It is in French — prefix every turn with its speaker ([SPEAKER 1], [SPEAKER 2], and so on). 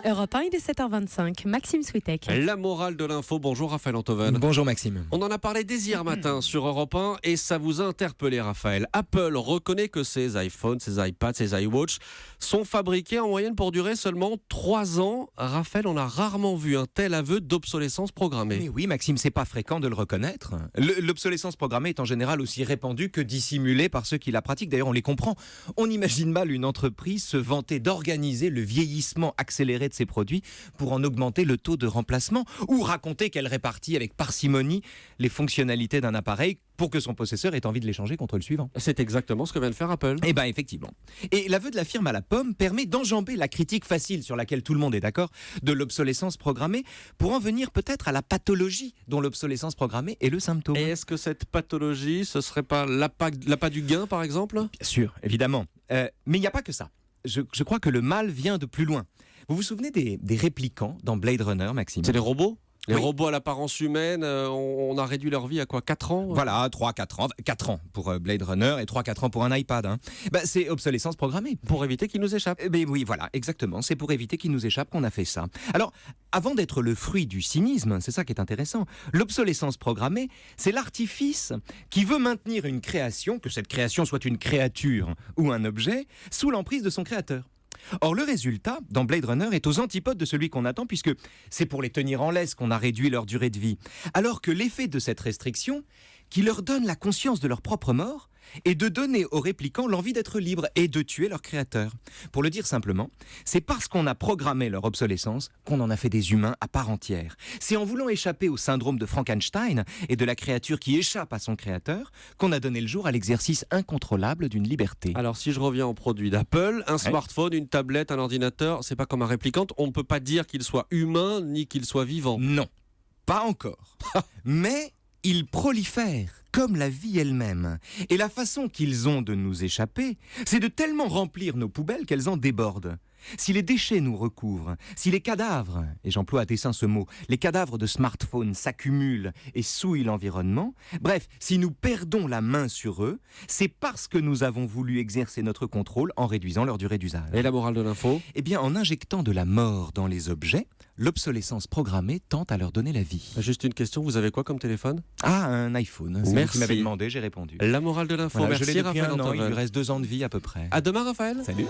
[SPEAKER 1] Europe 1, il est 7h25. Maxime Switek.
[SPEAKER 2] La morale de l'info. Bonjour Raphaël Antoven.
[SPEAKER 3] Bonjour Maxime.
[SPEAKER 2] On en a parlé dès hier matin sur Europe 1 et ça vous a interpellé Raphaël. Apple reconnaît que ses iPhones, ses iPads, ses iWatch sont fabriqués en moyenne pour durer seulement 3 ans. Raphaël, on a rarement vu un tel aveu d'obsolescence programmée.
[SPEAKER 3] Mais oui Maxime, c'est pas fréquent de le reconnaître. L'obsolescence programmée est en général aussi répandue que dissimulée par ceux qui la pratiquent. D'ailleurs on les comprend. On imagine mal une entreprise se vanter d'organiser le vieillissement accéléré de ses produits pour en augmenter le taux de remplacement ou raconter qu'elle répartit avec parcimonie les fonctionnalités d'un appareil pour que son possesseur ait envie de l'échanger contre le suivant.
[SPEAKER 2] C'est exactement ce que vient de faire Apple.
[SPEAKER 3] Eh bien, effectivement. Et l'aveu de la firme à la pomme permet d'enjamber la critique facile sur laquelle tout le monde est d'accord de l'obsolescence programmée pour en venir peut-être à la pathologie dont l'obsolescence programmée est le symptôme.
[SPEAKER 2] Et est-ce que cette pathologie, ce serait pas l'appât du gain par exemple ?
[SPEAKER 3] Bien sûr, évidemment. Mais il n'y a pas que ça. Je crois que le mal vient de plus loin. Vous vous souvenez des réplicants dans Blade Runner, Maxime ?
[SPEAKER 2] C'est les robots ? Les
[SPEAKER 3] Oui.
[SPEAKER 2] robots à l'apparence humaine, on a réduit leur vie à quoi ? 4 ans ?
[SPEAKER 3] Voilà, 3-4 ans. 4 ans pour Blade Runner et 3-4 ans pour un iPad. C'est obsolescence programmée.
[SPEAKER 2] Pour éviter qu'ils nous échappent.
[SPEAKER 3] Ben oui, voilà, exactement. C'est pour éviter qu'il nous échappe qu'on a fait ça. Alors, avant d'être le fruit du cynisme, c'est ça qui est intéressant, l'obsolescence programmée, c'est l'artifice qui veut maintenir une création, que cette création soit une créature ou un objet, sous l'emprise de son créateur. Or, le résultat, dans Blade Runner, est aux antipodes de celui qu'on attend, puisque c'est pour les tenir en laisse qu'on a réduit leur durée de vie. Alors que l'effet de cette restriction, qui leur donne la conscience de leur propre mort, est de donner aux réplicants l'envie d'être libres et de tuer leur créateur. Pour le dire simplement, c'est parce qu'on a programmé leur obsolescence qu'on en a fait des humains à part entière. C'est en voulant échapper au syndrome de Frankenstein et de la créature qui échappe à son créateur qu'on a donné le jour à l'exercice incontrôlable d'une liberté.
[SPEAKER 2] Alors si je reviens aux produits d'Apple, un smartphone, une tablette, un ordinateur, c'est pas comme un réplicante, on ne peut pas dire qu'il soit humain ni qu'il soit vivant.
[SPEAKER 3] Non, pas encore. Mais ils prolifèrent, comme la vie elle-même. Et la façon qu'ils ont de nous échapper, c'est de tellement remplir nos poubelles qu'elles en débordent. Si les déchets nous recouvrent, si les cadavres, et j'emploie à dessein ce mot, les cadavres de smartphones s'accumulent et souillent l'environnement, bref, si nous perdons la main sur eux, c'est parce que nous avons voulu exercer notre contrôle en réduisant leur durée d'usage.
[SPEAKER 2] Et la morale de l'info ?
[SPEAKER 3] Eh bien, en injectant de la mort dans les objets, l'obsolescence programmée tente à leur donner la vie.
[SPEAKER 2] Juste une question, vous avez quoi comme téléphone ?
[SPEAKER 3] Ah, un iPhone. C'est vous
[SPEAKER 2] Merci.
[SPEAKER 3] qui m'avez demandé, j'ai répondu.
[SPEAKER 2] La morale de l'info,
[SPEAKER 3] Voilà, je
[SPEAKER 2] merci
[SPEAKER 3] l'ai depuis
[SPEAKER 2] Raphaël
[SPEAKER 3] un an, il lui
[SPEAKER 2] Antoven.
[SPEAKER 3] reste 2 ans de vie à peu près.
[SPEAKER 2] À demain Raphaël.
[SPEAKER 3] Salut.